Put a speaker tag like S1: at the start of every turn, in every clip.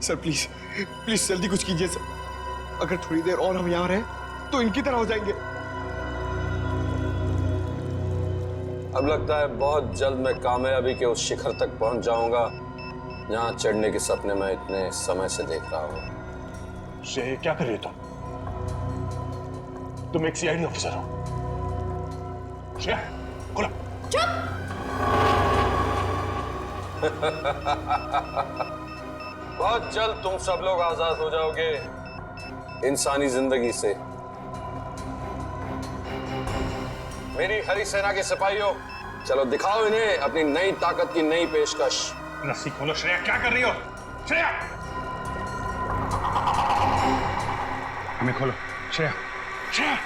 S1: Sir please please जल्दी कुछ कीजिए सर। अगर थोड़ी देर और हम यहाँ रहे तो इनकी तरह हो जाएंगे।
S2: अब लगता है बहुत जल्द मैं कामयाबी के उस शिखर तक पहुंच जाऊंगा जहां चढ़ने के सपने मैं इतने समय से देख रहा हूं।
S3: श्रेया, क्या कर रही हो तुम एक सीआईडी ऑफिसर हो। श्रेया, खोलो।
S4: चुप।
S2: बहुत जल्द तुम सब लोग आजाद हो जाओगे इंसानी जिंदगी से। मेरी हरी सेना के सिपाहियों, चलो दिखाओ इन्हें अपनी नई ताकत की नई पेशकश।
S3: रस्सी खोलो। श्रेया, क्या कर रही हो? श्रेया, हमें खोलो। श्रेया, श्रेया।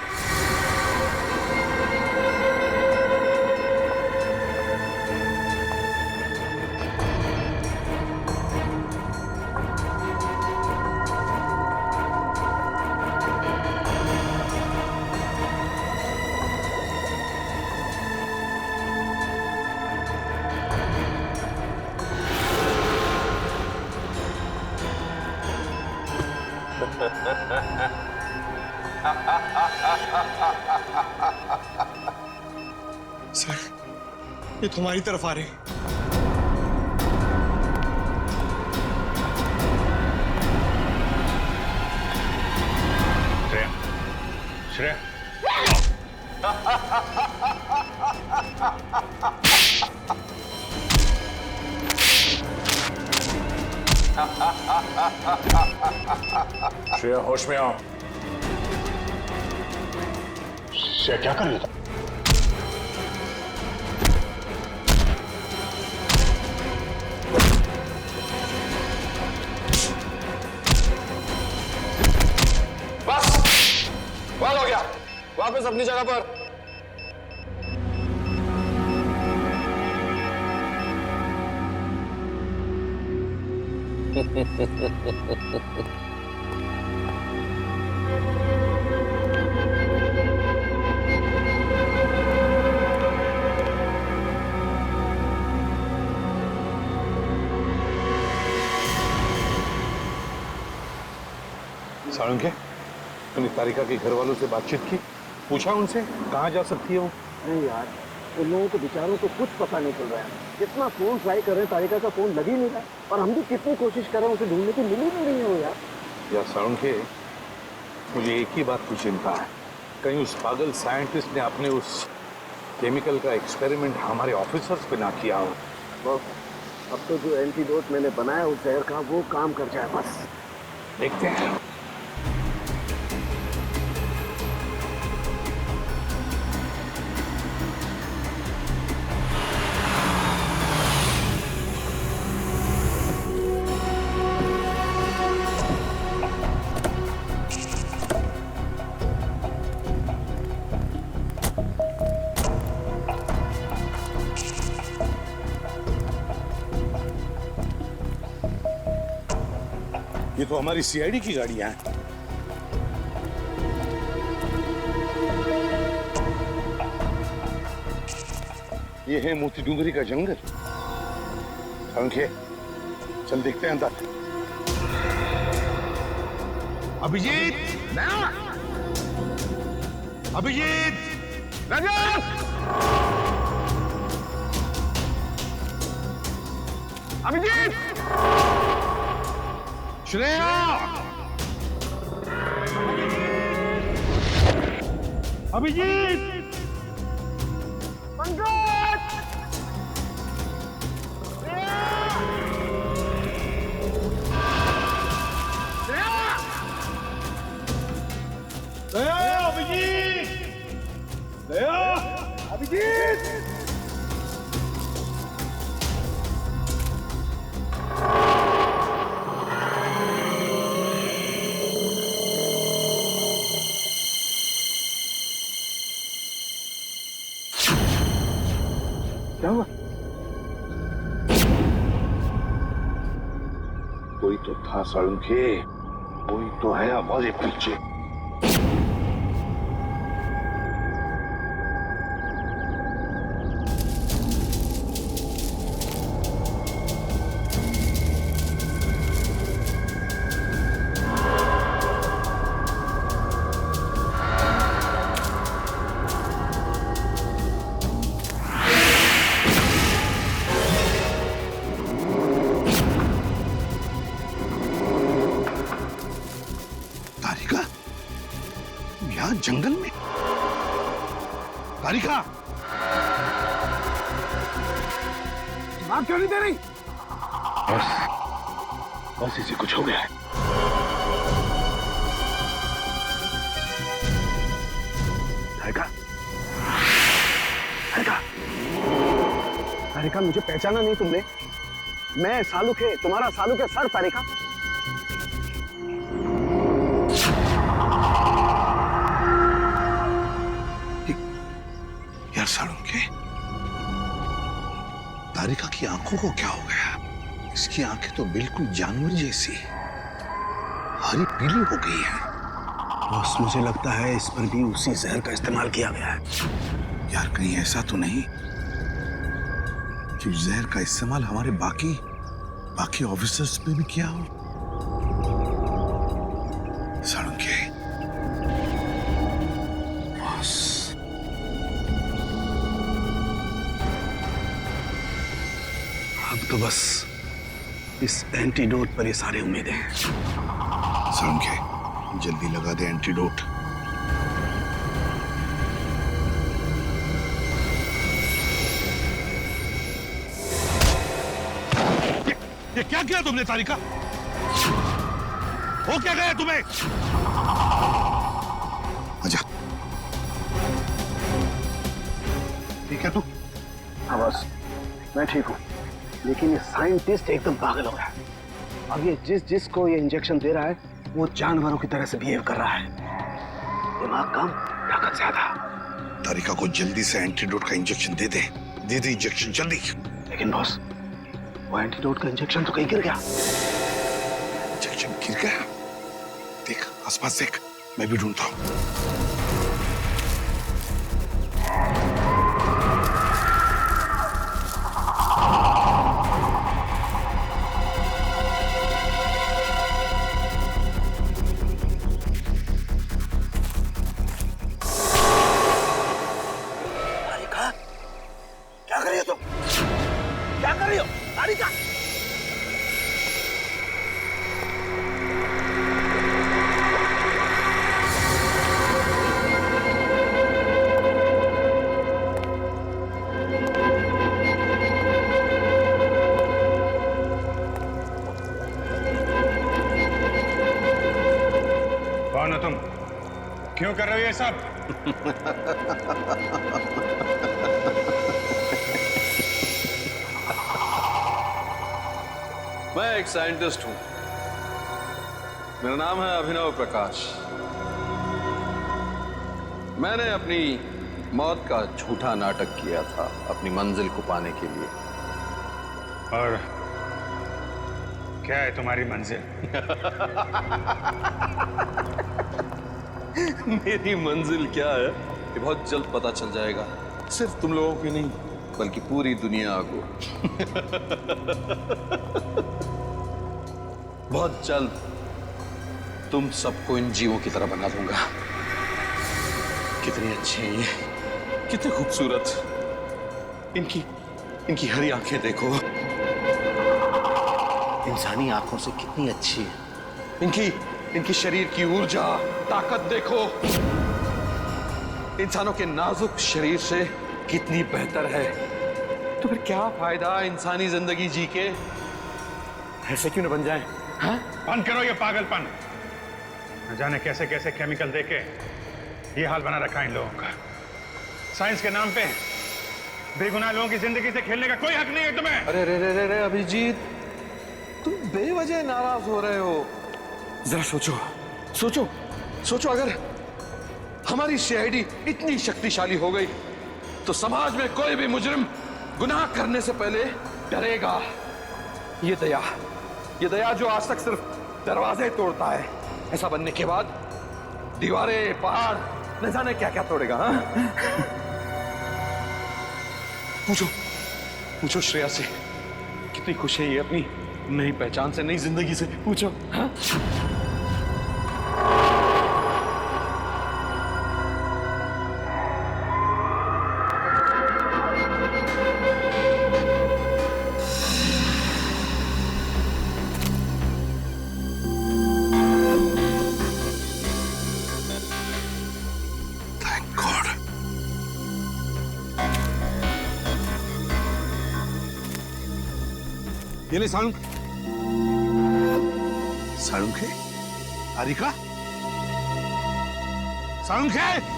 S1: सर ये तुम्हारी तरफ आ रहे हैं।
S3: श्रेया, श्रेया। श्रेया, होश में आओ। श्रेया, क्या कर रही हो?
S2: हो गया, वापस अपनी जगह पर।
S5: साळुंखे, तूने तारिका के घर वालों से बातचीत की? पूछा उनसे कहाँ जा सकती है वो?
S6: नहीं यार, उन लोगों को बेचारों को कुछ पता नहीं चल रहा है। कितना फोन ट्राई कर रहे हैं, तारिका का फोन लग ही नहीं रहा, और हम भी कितनी कोशिश कर रहे हैं उसे ढूंढने की, मिल ही नहीं रही है वो यार।
S5: साळुंखे, मुझे एक ही बात की चिंता है, कहीं उस पागल साइंटिस्ट ने अपने उस केमिकल का एक्सपेरिमेंट हमारे ऑफिसर्स पे ना किया हो।
S6: अब तो जो एंटीडोट मैंने बनाया उस जहर का, वो काम कर जाए बस।
S5: देखते हैं। ये तो हमारी सीआईडी की गाड़ियां हैं। ये है मोती डूंगरी का जंगल। चल देखते हैं अंदर। अभिजीत, अभिजीत, रजत, अभिजीत, श्रेया, अभिजीत, पंकज, श्रेया, अभिजीत, श्रेया, अभिजीत। क्या हुआ? कोई तो था साळुंखे, कोई तो है हमारे पीछे। तारिका,
S6: बात क्यों नहीं दे रही?
S5: बस इसे कुछ हो गया है।
S6: तारिका, तारिका, तारिका, मुझे पहचाना नहीं तुमने? मैं सालुक है, तुम्हारा सालुक है सर। तारिका,
S5: यार सालुंके, तारिका की आंखों को क्या हो गया? इसकी आंखें तो बिल्कुल जानवर जैसी हरी पीली हो गई है।
S6: बस मुझे लगता है इस पर भी उसी जहर का इस्तेमाल किया गया है।
S5: यार कहीं ऐसा तो नहीं कि जहर का इस्तेमाल हमारे बाकी ऑफिसर्स पे भी किया हो? सालुंके, बस
S6: अब तो बस इस एंटीडोट पर ये सारी उम्मीदें हैं।
S5: सालुंके, जल्दी लगा दे एंटीडोट। ये क्या किया तुमने तारिका? हो क्या गया तुम्हें? आजा। ठीक है तू?
S6: हाँ बस, मैं ठीक हूँ, लेकिन ये साइंटिस्ट एकदम पागल हो रहा है। अब ये जिसको ये इंजेक्शन दे रहा है वो जानवरों की तरह से बिहेव कर रहा है। दिमाग कम, ताकत ज्यादा।
S5: तारिका को जल्दी से एंटीडोट का इंजेक्शन दे दे। दे दे इंजेक्शन जल्दी।
S6: लेकिन बॉस, वो एंटीडोट का इंजेक्शन तो कहीं गिर गया।
S5: इंजेक्शन गिर गया? देख आसपास देख, मैं भी ढूंढता हूँ।
S6: क्या कर रही हो तुम? क्या कर रही हो तारिका?
S3: कौन हो तुम? क्यों कर रहे हो ये सब?
S2: मैं एक साइंटिस्ट हूं। मेरा नाम है अभिनव प्रकाश। मैंने अपनी मौत का झूठा नाटक किया था अपनी मंजिल को पाने के लिए।
S3: और क्या है तुम्हारी मंजिल?
S2: मेरी मंजिल क्या है ये बहुत जल्द पता चल जाएगा। सिर्फ तुम लोगों की नहीं बल्कि पूरी दुनिया को। बहुत जल्द तुम सबको इन जीवों की तरह बना दूंगा। कितनी अच्छी है ये, कितनी खूबसूरत। इनकी हरी आंखें देखो, इंसानी आंखों से कितनी अच्छी है। इनकी शरीर की ऊर्जा, ताकत देखो, इंसानों के नाजुक शरीर से कितनी बेहतर है। तो फिर क्या फायदा इंसानी जिंदगी जी के? ऐसे क्यों न बन जाए? हाँ?
S3: बंद करो ये पागलपन। न जाने कैसे कैसे केमिकल देके ये हाल बना रखा है इन लोगों का। साइंस के नाम पे बेगुनाह लोगों की जिंदगी से खेलने का कोई हक नहीं है तुम्हें।
S2: अरे रे रे रे रे अभिजीत, तुम बेवजह नाराज हो रहे हो। जरा सोचो अगर हमारी सीआईडी इतनी शक्तिशाली हो गई तो समाज में कोई भी मुजरिम गुनाह करने से पहले डरेगा। ये दया जो आज तक सिर्फ दरवाजे तोड़ता है, ऐसा बनने के बाद दीवारें, पहाड़, न जाने क्या क्या तोड़ेगा। हाँ? पूछो श्रेया से कितनी खुश है ये अपनी नई पहचान से, नई जिंदगी से। पूछो। हाँ?
S5: Thank God. ये ले साळुंखे। साळुंखे? तारिका? साळुंखे?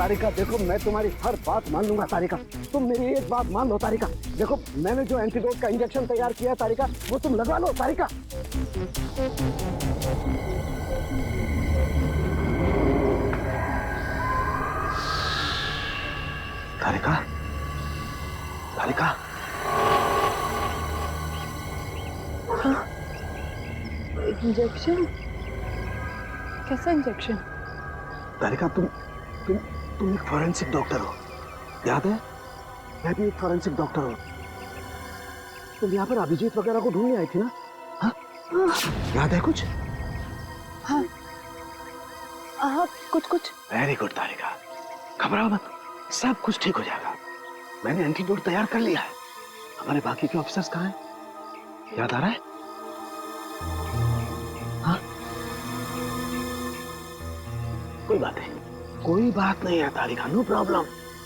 S6: तारिका देखो, मैं तुम्हारी हर बात मान लूंगा तारिका। तुम मेरी एक बात मान लो तारिका। देखो, मैंने जो एंटीडोट का इंजेक्शन तैयार किया है तारिका, वो तुम लगा लो तारिका। तारिका, तारिका,
S4: इंजेक्शन? कैसा इंजेक्शन?
S6: तारिका, तुम एक फॉरेंसिक डॉक्टर हो, याद है? मैं भी एक फॉरेंसिक डॉक्टर हूँ। तुम यहाँ पर अभिजीत वगैरह को ढूंढने आई थी ना? हाँ? याद है कुछ?
S4: हाँ, हाँ, कुछ।
S6: वेरी गुड तारिका, घबराओ मत, सब कुछ ठीक हो जाएगा। मैंने एंटीडोट तैयार कर लिया है। हमारे बाकी के ऑफिसर्स कहाँ हैं? याद आ रहा है? हाँ? कोई बात नहीं है तारिका, नो प्रॉब्लम।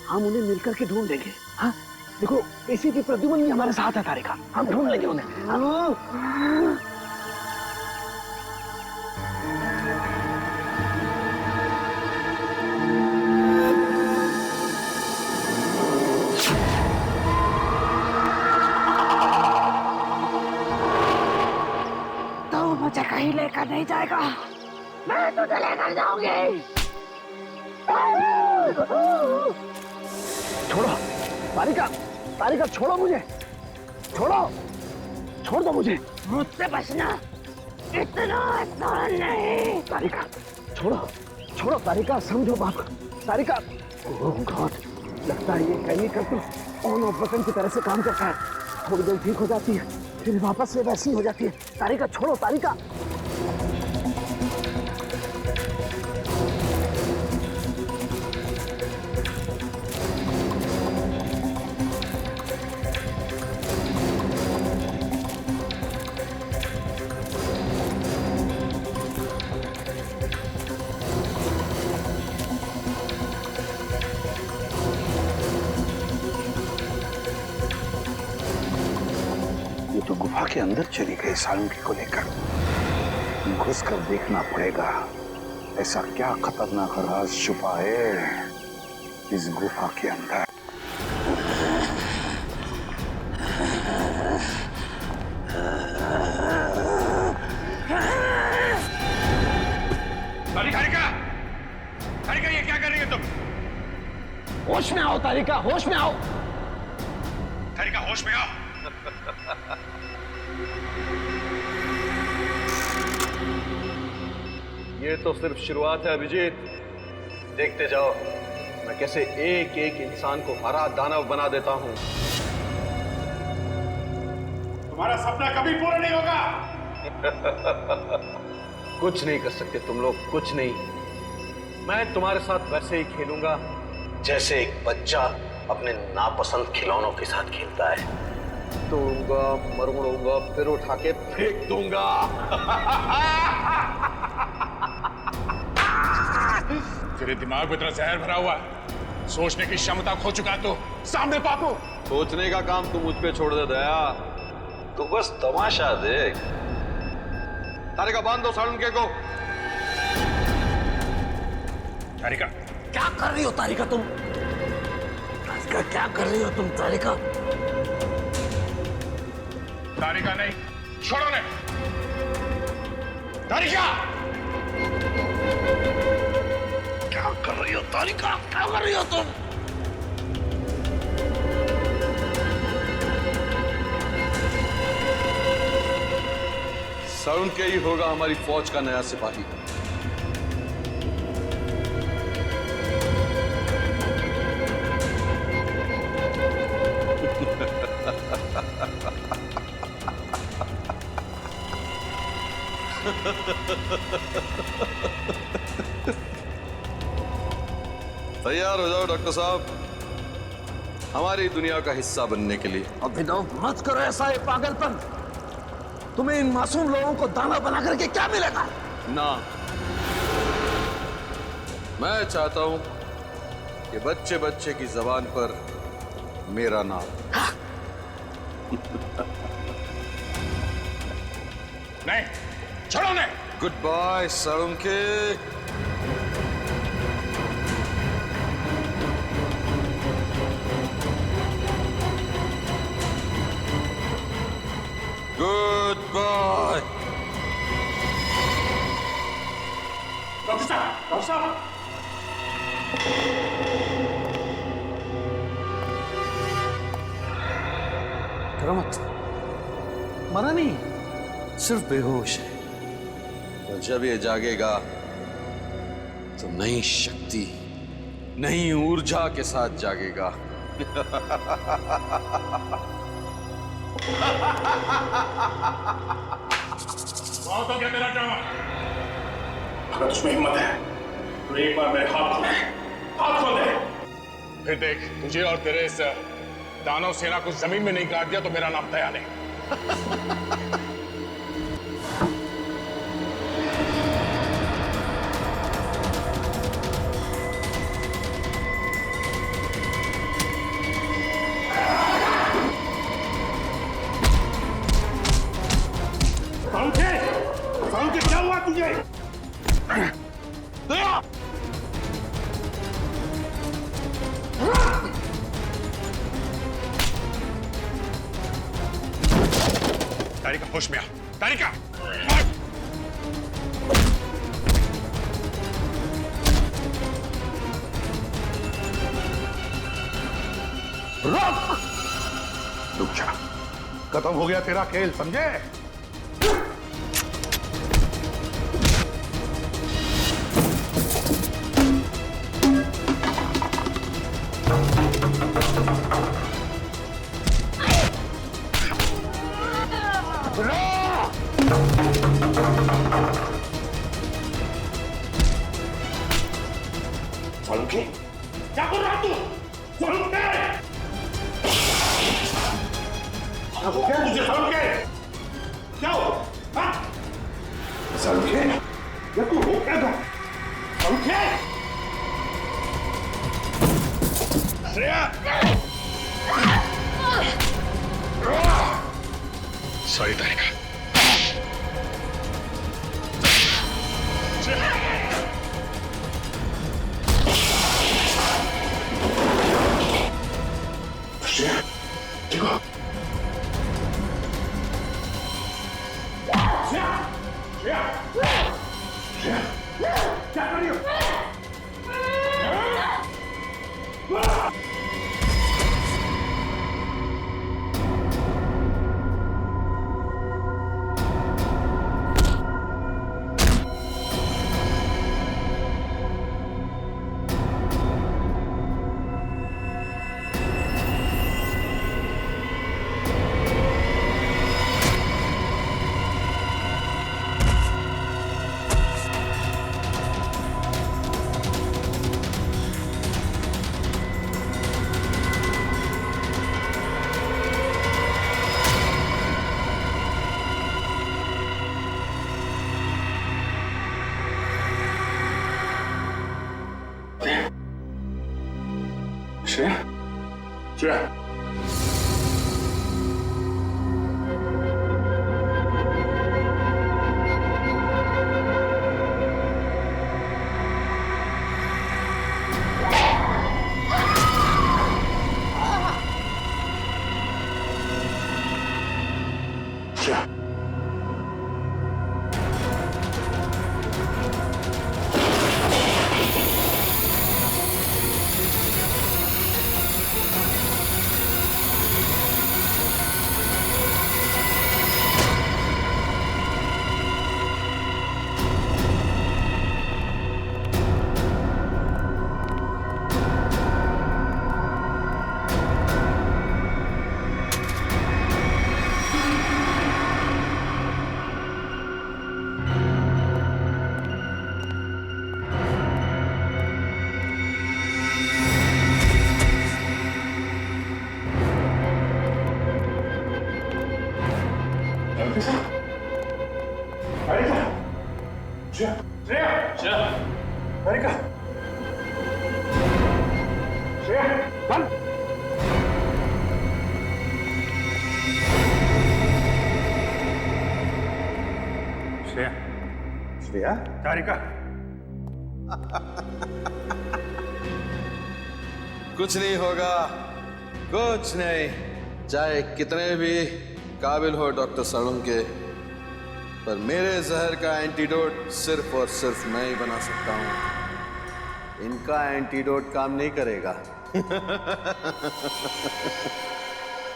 S6: हम उन्हें मिलकर के ढूंढ लेंगे। हाँ, देखो, एसीपी प्रद्युमन ही हमारे साथ है तारिका, हम ढूंढ लेंगे उन्हें।
S4: तो मुझे कहीं लेकर नहीं जाएगा, मैं तुझे लेकर जाऊंगी।
S6: छोड़ो तारिका, छोड़ो मुझे, छोड़ दो मुझे।
S4: मुझसे बचना इतना आसान नहीं।
S6: तारिका, छोड़ो तारिका, समझो बात। तारिका, ओह गॉड, लगता है ये केमिकल तो ऑन ऑफ बटन की तरह से काम करता है। थोड़ी देर ठीक हो जाती है, फिर वापस से वैसी हो जाती है। तारिका, छोड़ो तारिका। तो गुफा के अंदर चली गई साळुंखे को लेकर। घुस कर देखना पड़ेगा, ऐसा क्या खतरनाक राज छुपा है इस गुफा के अंदर।
S3: तारिका, ये क्या कर रही हो तुम?
S6: होश में आओ तारिका, होश में आओ।
S3: तारिका, होश में आओ।
S7: ये तो सिर्फ शुरुआत है अभिजीत। देखते जाओ मैं कैसे एक एक इंसान को हरा दानव बना देता हूं।
S3: तुम्हारा सपना कभी पूरा नहीं होगा।
S7: कुछ नहीं कर सकते तुम लोग, कुछ नहीं। मैं तुम्हारे साथ वैसे ही खेलूंगा जैसे एक बच्चा अपने नापसंद खिलौनों के साथ खेलता है। तोड़ूंगा, मरोड़ूंगा, फिर उठा के फेंक दूंगा।
S3: तेरे दिमाग में इतना जहर भरा हुआ है, सोचने की क्षमता खो चुका तो सामने पापू।
S7: सोचने का काम तू मुझ पे छोड़ दे दया, तू बस तमाशा देख। तारिका, बांध दो साळुंखे को।
S3: तारिका,
S6: क्या कर रही हो तारिका तुम? क्या कर रही हो तुम तारिका?
S3: तारिका नहीं, छोड़ो ने। तारिका,
S6: क्या कर रही हो तारिका? क्या कर रही हो तुम?
S2: साळुंखे ही होगा हमारी फौज का नया सिपाही। तैयार हो जाओ डॉक्टर साहब, हमारी दुनिया का हिस्सा बनने के लिए।
S6: अभिनव मत करो ऐसा, ये पागलपन। तुम्हें इन मासूम लोगों को दाना बना करके क्या मिलेगा?
S2: ना, मैं चाहता हूं कि बच्चे बच्चे की जबान पर मेरा नाम।
S3: नहीं, छोड़ो नहीं।
S2: Goodbye Salunkhe. Goodbye.
S3: Doctor साहब, डॉक्टर साहब।
S2: करामत मरा नहीं, सिर्फ बेहोश है। और जब ये जागेगा तो नई शक्ति, नई ऊर्जा के साथ जागेगा।
S3: बहुत हो गया तेरा ड्रामा। अगर तुझमें हिम्मत है तो एक बार मेरे हाथ खोल दे, हाथ खोल दे। फिर देख, तुझे और तेरे इस दानव सेना को जमीन में नहीं काट दिया तो मेरा नाम दया नहीं। क्या हुआ तुझे? तारिका, होश में आ। तारिका, रुक जा। खत्म हो गया तेरा खेल, समझे? साळुंखे, क्या कर रहा तू? साळुंखे! क्या हो गया तुझे साळुंखे? क्या हो? हाँ? साळुंखे, ये तू हो क्या था? साळुंखे! श्रेया! सॉरी तारिका। श्रेया, देखो। श्रेया, श्रेया, श्रेया, क्या कर रही हो? श्रेया, श्रेया, श्रेया, श्रेया,
S6: श्रेया,
S3: तारिका,
S2: कुछ नहीं होगा, कुछ नहीं। चाहे कितने भी काबिल हो डॉक्टर सड़ुम के, पर मेरे जहर का एंटीडोट सिर्फ और सिर्फ मैं ही बना सकता हूं। इनका एंटीडोट काम नहीं करेगा।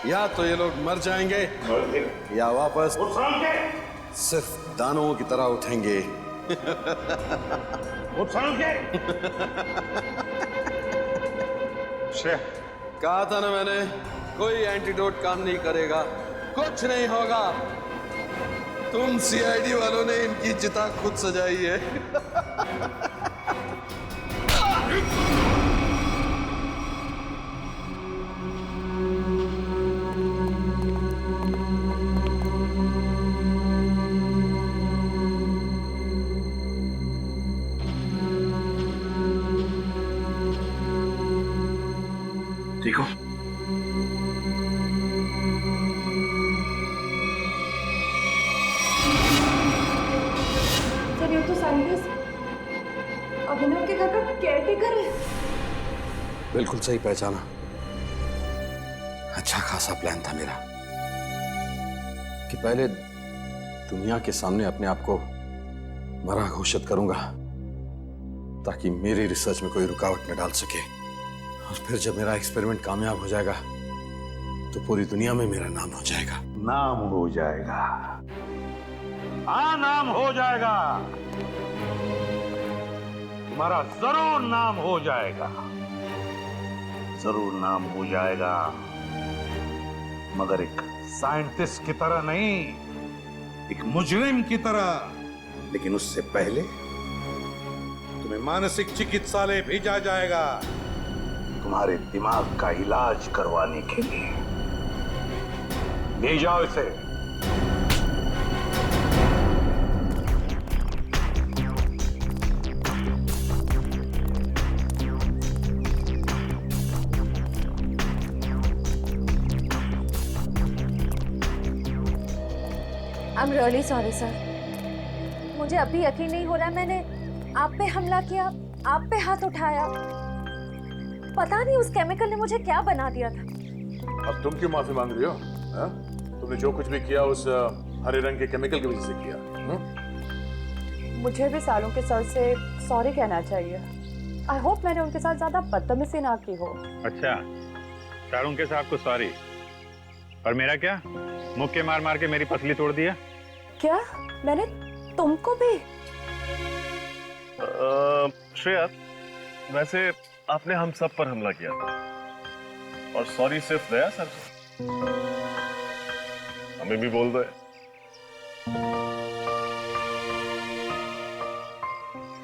S2: या तो ये लोग मर जाएंगे या वापस सिर्फ दानों की तरह उठेंगे।
S3: श्रेया,
S2: कहा था ना मैंने, कोई एंटीडोट काम नहीं करेगा, कुछ नहीं होगा। तुम सीआईडी वालों ने इनकी चिता खुद सजाई है।
S6: देखो,
S8: सर ये तो साइंटिस्ट अभिनव के घर का केयरटेकर है।
S2: बिल्कुल सही पहचाना। अच्छा खासा प्लान था मेरा कि पहले दुनिया के सामने अपने आप को मरा घोषित करूंगा ताकि मेरी रिसर्च में कोई रुकावट न डाल सके, और फिर जब मेरा एक्सपेरिमेंट कामयाब हो जाएगा तो पूरी दुनिया में मेरा नाम हो जाएगा।
S5: नाम हो जाएगा, हाँ नाम हो जाएगा, तुम्हारा जरूर नाम हो जाएगा, जरूर नाम हो जाएगा, मगर एक साइंटिस्ट की तरह नहीं, एक मुजरिम की तरह। लेकिन उससे पहले तुम्हें मानसिक चिकित्सालय भेजा जाएगा तुम्हारे दिमाग का इलाज करवाने के लिए। ले जाओ इसे।
S8: I'm really sorry sir। मुझे अभी यकीन नहीं हो रहा, मैंने आप पे हमला किया, आप पे हाथ उठाया, पता नहीं उस केमिकल ने मुझे क्या बना दिया था।
S9: अब तुम क्यों माफी मांग रही हो? हा? तुमने जो कुछ भी किया उस हरे रंग के केमिकल की वजह से किया।
S8: मुझे भी सालों के सर से सॉरी कहना चाहिए। आई होप मैंने उनके साथ ज्यादा बदतमीजी ना की हो।
S3: अच्छा, शाहरुख के साहब को सॉरी, और मेरा क्या? मुक्के मार मार के मेरी पसली तोड़ दिया।
S8: क्या? मैंने तुमको भी?
S10: श्रेया, वैसे आपने हम सब पर हमला किया था, और सॉरी सिर्फ दया सर को, हमें भी बोल दो।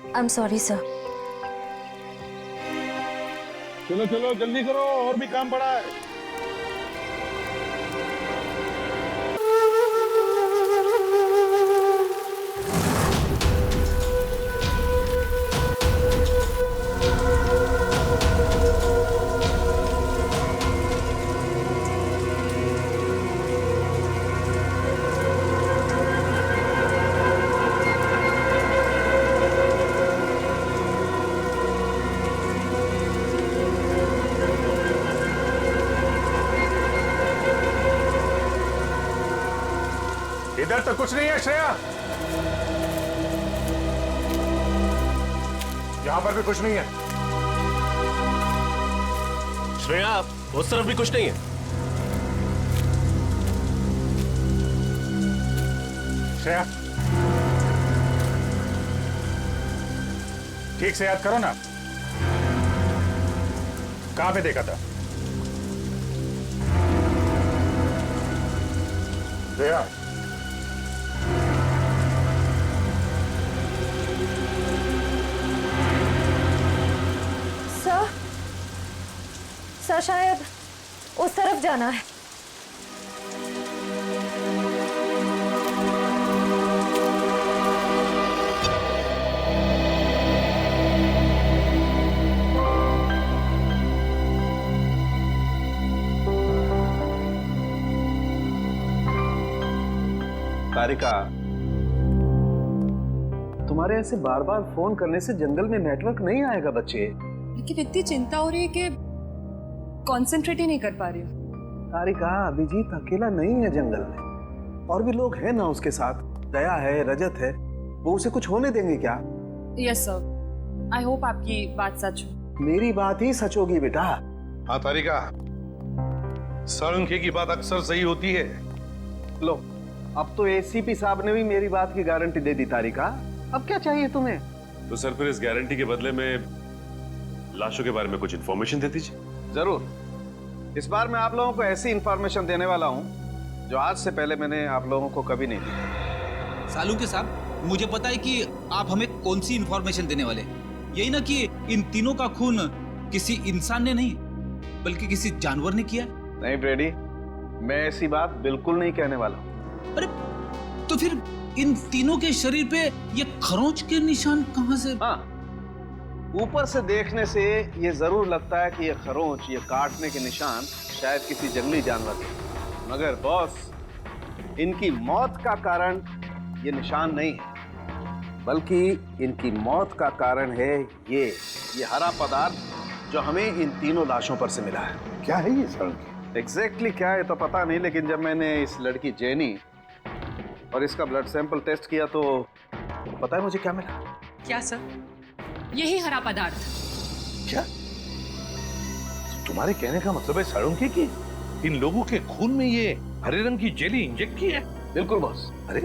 S8: I am sorry sir.
S5: चलो चलो जल्दी करो, और भी काम पड़ा है। इधर तो कुछ नहीं है श्रेया, यहां पर भी कुछ नहीं है।
S10: श्रेया, उस तरफ भी कुछ नहीं है।
S3: श्रेया, ठीक से याद करो ना, कहां पे देखा था? श्रेया,
S8: सर शायद उस तरफ जाना है।
S6: तारिका, तुम्हारे ऐसे बार बार फोन करने से जंगल में नेटवर्क नहीं आएगा बच्चे।
S11: लेकिन इतनी चिंता हो रही है कि कंसंट्रेट ही नहीं कर पा रही हूँ।
S6: तारिका, अभिजीत अकेला नहीं है जंगल में, और भी लोग हैं ना उसके साथ। दया है, रजत है, वो उसे कुछ होने देंगे क्या?
S11: यस सर, आई होप आपकी बात सच हो।
S6: मेरी बात ही सच होगी बेटा।
S5: हाँ तारिका, साळुंखे की बात अक्सर सही होती है।
S6: लो, अब तो एसीपी साहब ने भी मेरी बात की गारंटी दे दी। तारिका, अब क्या चाहिए तुम्हें?
S10: तो सर फिर इस गारंटी के बदले में लाशों के बारे में कुछ इंफॉर्मेशन दे दीजिए।
S6: जरूर। इस बार मैं आप लोगों को ऐसी इंफॉर्मेशन देने वाला हूं जो आज से पहले मैंने आप लोगों को कभी नहीं दी।
S12: सालुंखे साहब, मुझे पता है कि आप हमें कौन सी इंफॉर्मेशन देने वाले। यही ना कि इन तीनों का खून किसी इंसान ने नहीं बल्कि किसी जानवर ने किया।
S6: नहीं ब्रेडी, मैं ऐसी बात बिल्कुल नहीं कहने वाला।
S12: अरे तो फिर इन तीनों के शरीर पे ये खरोंच के निशान कहां से?
S6: हाँ, ऊपर से देखने से ये जरूर लगता है कि ये खरोंच, ये काटने के निशान शायद किसी जंगली जानवर के, मगर बॉस, इनकी मौत का कारण ये निशान नहीं है, बल्कि इनकी मौत का कारण है ये हरा पदार्थ जो हमें इन तीनों लाशों पर से मिला है।
S5: क्या है ये साळुंखे?
S6: एग्जैक्टली क्या है तो पता नहीं, लेकिन जब मैंने इस लड़की जेनी और इसका ब्लड सैंपल टेस्ट किया तो पता है मुझे क्या मिला?
S11: क्या सर? यही हरा पदार्थ।
S5: क्या तुम्हारे कहने का मतलब है साळुंखे कि इन लोगों के खून में ये हरे रंग की जेली इंजेक्ट की है?
S6: बिल्कुल बॉस।
S5: अरे,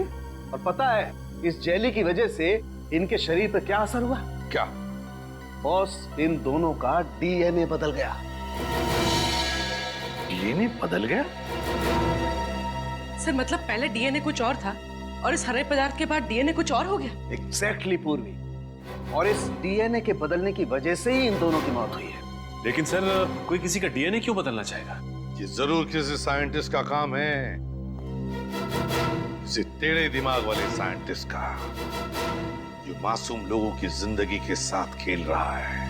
S6: और पता है इस जेली की वजह से इनके शरीर पर क्या असर हुआ?
S5: क्या
S6: बॉस, इन दोनों का डीएनए बदल गया।
S5: डीएनए बदल गया?
S11: सर मतलब पहले डीएनए कुछ और था और इस हरे पदार्थ के बाद डीएनए कुछ और हो गया।
S6: एग्जैक्टली पूर्वी, और इस डीएनए के बदलने की वजह से ही इन दोनों की मौत हुई है।
S10: लेकिन सर, कोई किसी का डीएनए क्यों बदलना चाहेगा?
S5: ये जरूर किसी साइंटिस्ट का काम है, किसी टेढ़े दिमाग वाले साइंटिस्ट का, जो मासूम लोगों की जिंदगी के साथ खेल रहा है।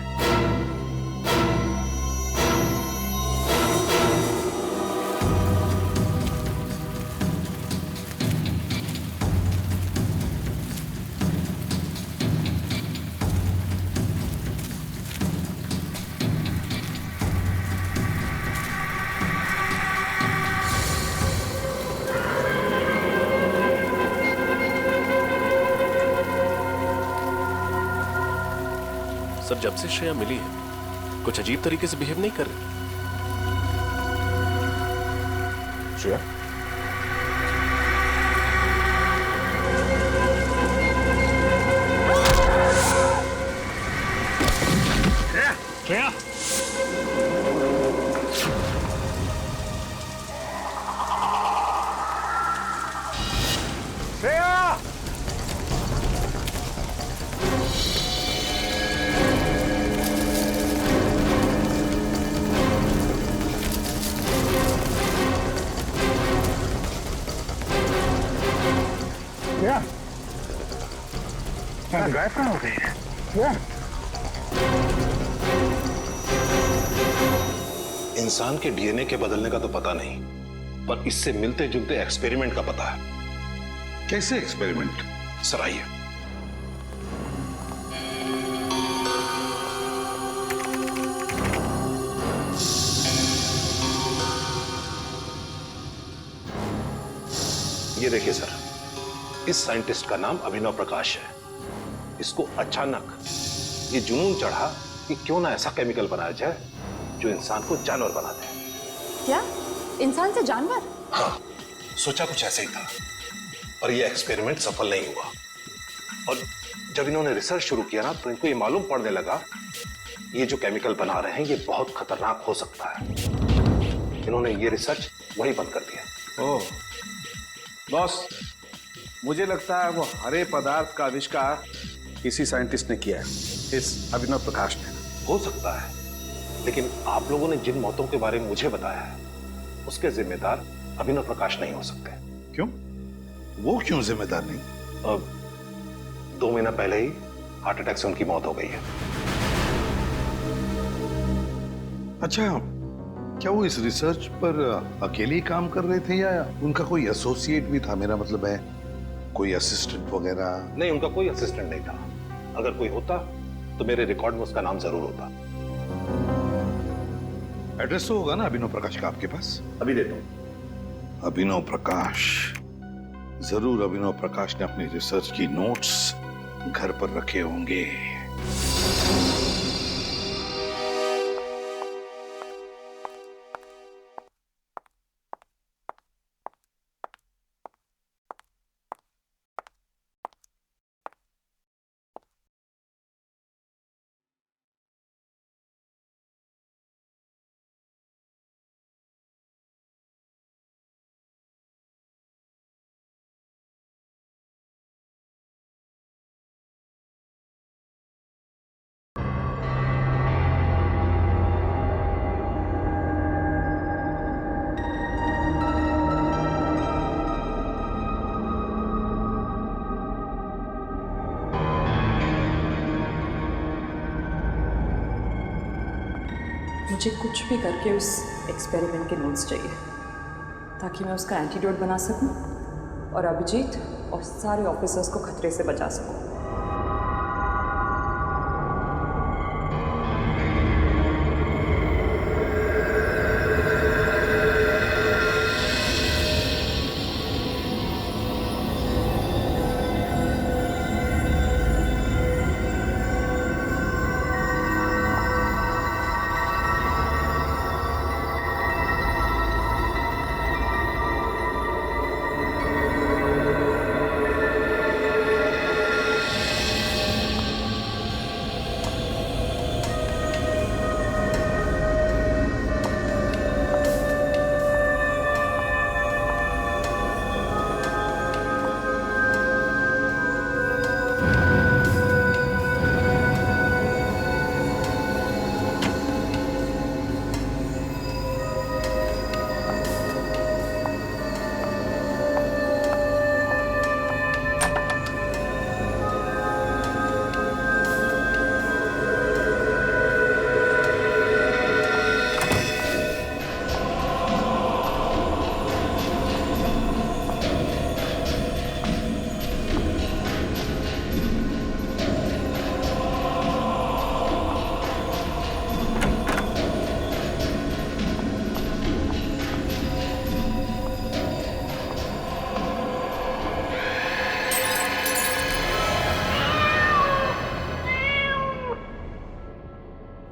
S10: सर, जब से श्रेया मिली है कुछ अजीब तरीके से बिहेव नहीं कर रही। श्रेया,
S3: श्रेया, गायब कहाँ हो गई है?
S7: इंसान के डीएनए के बदलने का तो पता नहीं, पर इससे मिलते जुलते एक्सपेरिमेंट का पता है।
S5: कैसे एक्सपेरिमेंट?
S7: सर आइए। ये देखिए सर, इस साइंटिस्ट का नाम अभिनव प्रकाश है। इसको अचानक ये जुनून चढ़ा कि क्यों ना ऐसा केमिकल बनाया जाए जो इंसान को जानवर बना दे।
S11: क्या? इंसान से जानवर?
S7: हाँ, सोचा कुछ ऐसे ही था, और ये एक्सपेरिमेंट सफल नहीं हुआ। और जब इन्होंने रिसर्च शुरू किया ना, तो इनको ये मालूम पड़ने लगा ये जो केमिकल बना रहे हैं ये बहुत खतरनाक हो सकता है। इन्होंने ये रिसर्च वही बंद कर दिया।
S6: ओह बॉस, मुझे लगता है वो हरे पदार्थ का आविष्कार किसी साइंटिस्ट ने किया है, इस अभिनव प्रकाश ने।
S7: हो सकता है, लेकिन आप लोगों ने जिन मौतों के बारे में मुझे बताया है उसके जिम्मेदार अभिनव प्रकाश नहीं हो सकते।
S5: क्यों? वो क्यों जिम्मेदार नहीं?
S7: अब 2 महीना पहले ही हार्ट अटैक से उनकी मौत हो गई है।
S5: अच्छा, क्या वो इस रिसर्च पर अकेले ही काम कर रहे थे या उनका कोई एसोसिएट भी था? मेरा मतलब है कोई असिस्टेंट वगैरह?
S7: नहीं, उनका कोई असिस्टेंट नहीं था। अगर कोई होता तो मेरे रिकॉर्ड में उसका नाम जरूर होता।
S5: एड्रेस तो होगा ना अभिनव प्रकाश का आपके पास?
S7: अभी देता हूं।
S5: अभिनव प्रकाश, जरूर अभिनव प्रकाश ने अपनी रिसर्च की नोट्स घर पर रखे होंगे।
S11: मुझे कुछ भी करके उस एक्सपेरिमेंट के नोट्स चाहिए ताकि मैं उसका एंटीडोट बना सकूं और अभिजीत और सारे ऑफिसर्स को खतरे से बचा सकूं।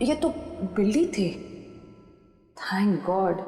S11: ये तो बिल्ली थी। Thank God.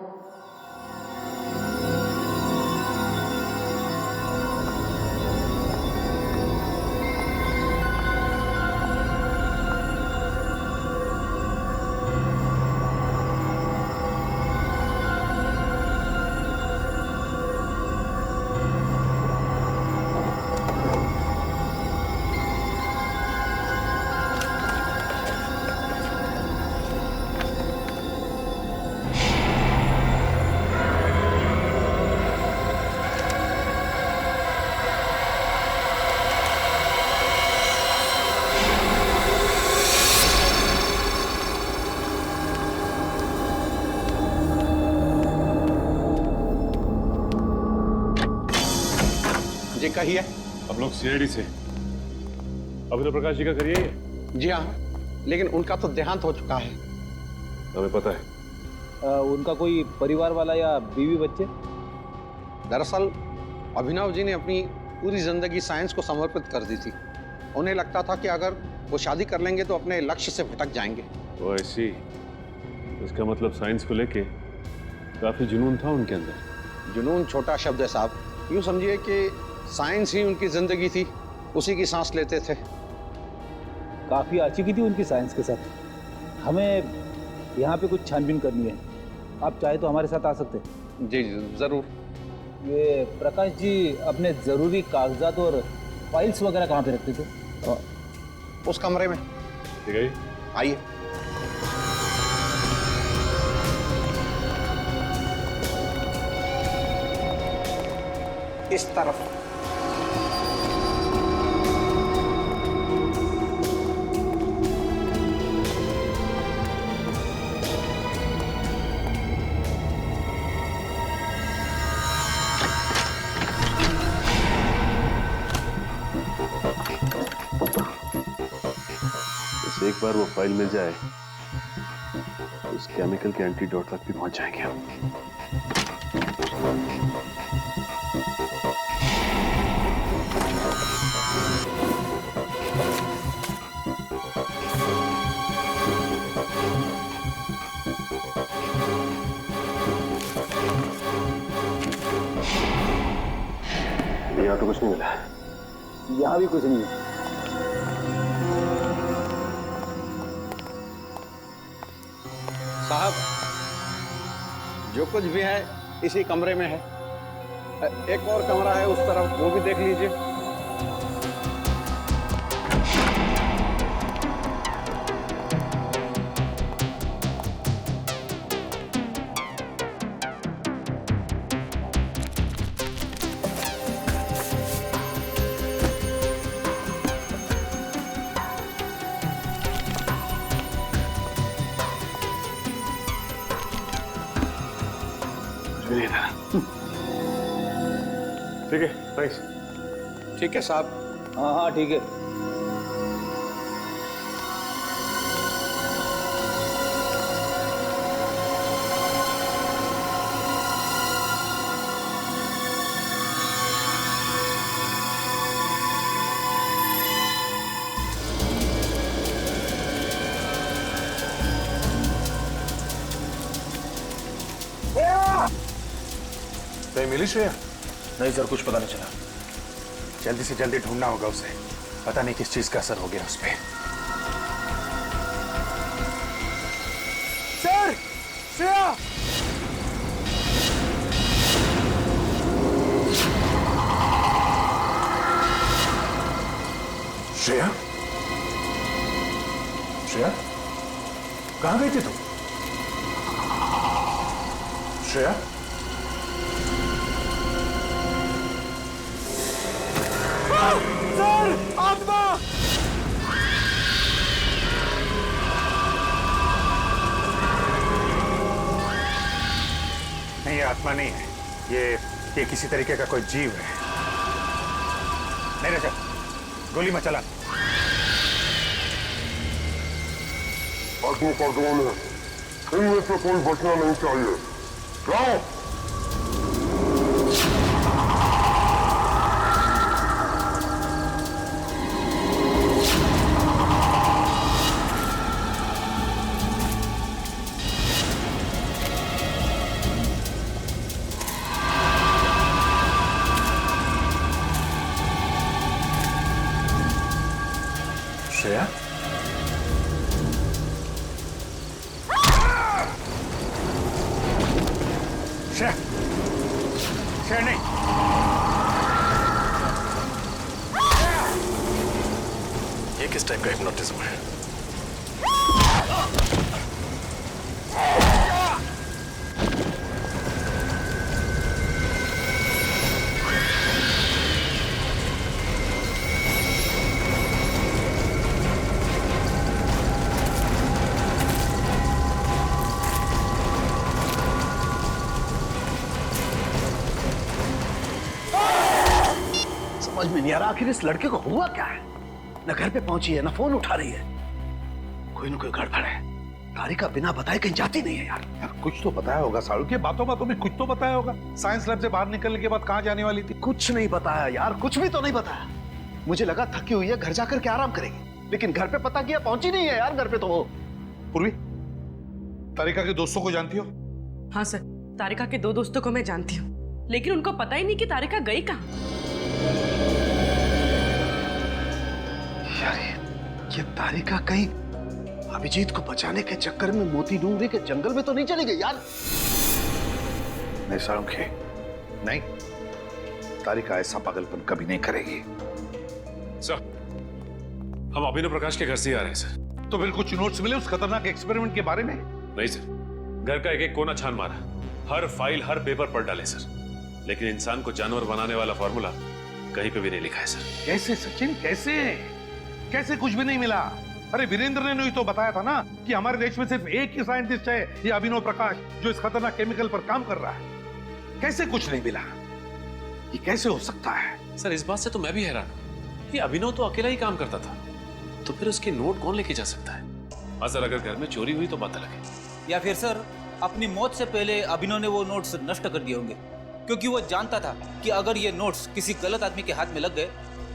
S7: जी कहिए।
S10: हम लोग सीआईडी से अभिनव प्रकाश जी का करिए ये?
S7: जी हाँ, लेकिन उनका तो देहांत हो चुका है।
S10: हमें पता है।
S13: उनका कोई परिवार वाला या बीवी बच्चे?
S7: दरअसल अभिनव जी ने अपनी पूरी जिंदगी साइंस को समर्पित कर दी थी। उन्हें लगता था कि अगर वो शादी कर लेंगे तो अपने लक्ष्य से भटक जाएंगे।
S10: वो ऐसी, इसका मतलब साइंस को लेके काफी जुनून था उनके अंदर।
S7: जुनून छोटा शब्द है साहब, यूं समझिए कि साइंस ही उनकी जिंदगी थी, उसी की सांस लेते थे।
S13: काफी आशिकी थी उनकी साइंस के साथ। हमें यहाँ पे कुछ छानबीन करनी है, आप चाहे तो हमारे साथ आ सकते हैं।
S7: जी जरूर।
S13: ये प्रकाश जी अपने जरूरी कागजात और फाइल्स वगैरह कहाँ पे रखते थे?
S7: उस कमरे में।
S10: ठीक है,
S7: आइए। इस तरफ।
S10: बार वो फाइल मिल जाए उस केमिकल के एंटीडोट तक भी पहुंच जाएंगे हम।
S6: यहाँ तो कुछ नहीं मिला। यहाँ भी कुछ नहीं है।
S7: साहब, जो कुछ भी है इसी कमरे में है। एक और कमरा है उस तरफ, वो भी देख लीजिए।
S3: ठीक है, थैंक्स।
S7: ठीक है साहब।
S13: हाँ हाँ ठीक है।
S5: कहीं मिली श्रेया?
S14: नहीं सर, कुछ पता नहीं चला। जल्दी से जल्दी ढूंढना होगा उसे। पता नहीं किस चीज का असर हो गया उस पे।
S1: सर, श्रेया!
S5: श्रेया? श्रेया? कहां गई थी तू? श्रेया?
S1: सर, आत्मा!
S14: नहीं, ये आत्मा नहीं है। ये किसी तरीके का कोई जीव है। नहीं रजत, गोली मत चला।
S15: आत्मा का ड्रोन है, इनमें से कोई बचना नहीं चाहिए। जाओ।
S5: श्रेया?
S14: श्रेया, श्रेया नहीं।
S10: ये किस टाइप का हिप्नोटिज्म है?
S6: समझ में नहीं आ रहा आखिर इस लड़के को हुआ क्या है। न घर पे पहुंची है, न फोन उठा रही है। कोई न कोई गड़बड़ है। तारिका बिना बताए कहीं जाती नहीं है यार।
S5: कुछ तो बताया होगा साड़ू के बातों बातों में, कुछ तो बताया होगा। साइंस लैब से बाहर निकलने के बाद कहां जाने वाली थी?
S6: कुछ नहीं बताया यार, कुछ भी तो नहीं बताया। मुझे लगा थकी हुई है, घर जाकर के आराम करेगी, लेकिन घर पे पता किया पहुंची नहीं है यार घर पे तो वो।
S5: पूर्वी, तारिका के दोस्तों को जानती हो?
S16: हाँ सर, तारिका के 2 दोस्तों को मैं जानती हूँ, लेकिन उनको पता ही नहीं कि तारिका गई कहाँ।
S6: यार ये तारिका कहीं अभिजीत को बचाने के चक्कर में मोती डूंगरी के जंगल में तो नहीं चली गई यार?
S5: नहीं साळुंखे, नहीं, तारिका ऐसा पागलपन कभी नहीं करेगी।
S9: सर, हम अभिनव प्रकाश के घर से ही आ रहे हैं सर।
S5: तो फिर कुछ नोट्स मिले उस खतरनाक एक्सपेरिमेंट के बारे में?
S9: नहीं सर, घर का एक एक कोना छान मारा, हर फाइल हर पेपर पढ़ डाले सर, लेकिन इंसान को जानवर बनाने वाला फॉर्मूला कहीं पे भी नहीं लिखा है सर।
S5: कैसे सचिन, कैसे कैसे कुछ भी नहीं मिला? अरे वीरेंद्र ने ही तो बताया था ना कि हमारे देश में सिर्फ एक ही साइंटिस्ट है, ये अभिनव प्रकाश, जो इस खतरनाक केमिकल पर काम कर रहा है। कैसे कुछ नहीं मिला? ये कैसे हो सकता है?
S9: सर, इस बात से तो मैं भी हैरान हूं। ये अभिनव तो अकेला ही काम करता था, तो फिर उसके नोट कौन लेके जा सकता है? सर अगर घर में चोरी हुई तो पता लगे।
S12: या फिर सर अपनी मौत से पहले अभिनव ने वो नोट्स नष्ट कर दिए होंगे, क्योंकि वो जानता था कि अगर ये नोट्स किसी गलत आदमी के हाथ में लग गए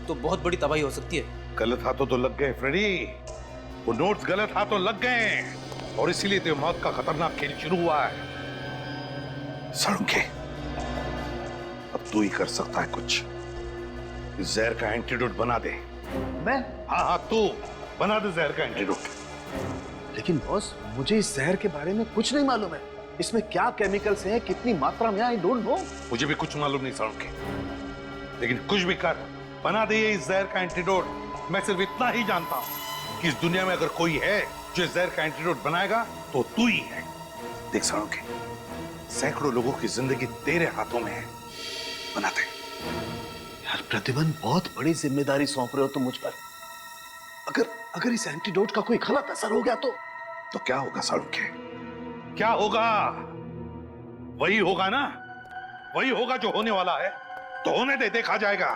S12: तो बहुत बड़ी तबाही हो सकती है।
S5: गलत हाथों तो लग गए फ्रेडी, वो नोट्स गलत हाथों लग गए और इसीलिए तो मौत का खतरनाक खेल शुरू हुआ है। सड़के, अब तू ही कर सकता है कुछ। इस जहर का एंटीडोट बना दे।
S6: मैं?
S5: हाँ, तू बना दे जहर का एंटीडोट।
S6: लेकिन बॉस, मुझे इस जहर के बारे में कुछ नहीं मालूम है। इसमें क्या केमिकल्स हैं, कितनी मात्रा में, आई डोंट नो।
S5: मुझे भी कुछ मालूम नहीं सड़के, लेकिन कुछ भी कर, बना दे ये इस जहर का एंटीडोट। मैं सिर्फ इतना ही जानता हूं कि इस दुनिया में अगर कोई है जो इस जहर का एंटीडोट बनाएगा तो तू ही है। देख सड़के, सैकड़ों लोगों की जिंदगी तेरे हाथों में है, बना दे।
S6: यार प्रतिबंध, बहुत बड़ी जिम्मेदारी सौंप रहे हो तुम मुझ पर। अगर इस एंटीडोट का कोई गलत असर हो गया तो
S5: क्या होगा सड़के? क्या होगा? वही होगा ना, वही होगा जो होने वाला है। तो होने दे, देखा जाएगा।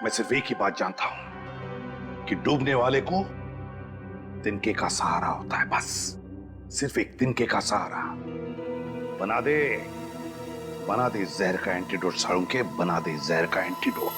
S5: मैं सिर्फ एक ही बात जानता हूं कि डूबने वाले को तिनके का सहारा होता है, बस सिर्फ एक तिनके का सहारा। बना दे जहर का एंटीडोट सड़के, बना दे जहर का एंटीडोट।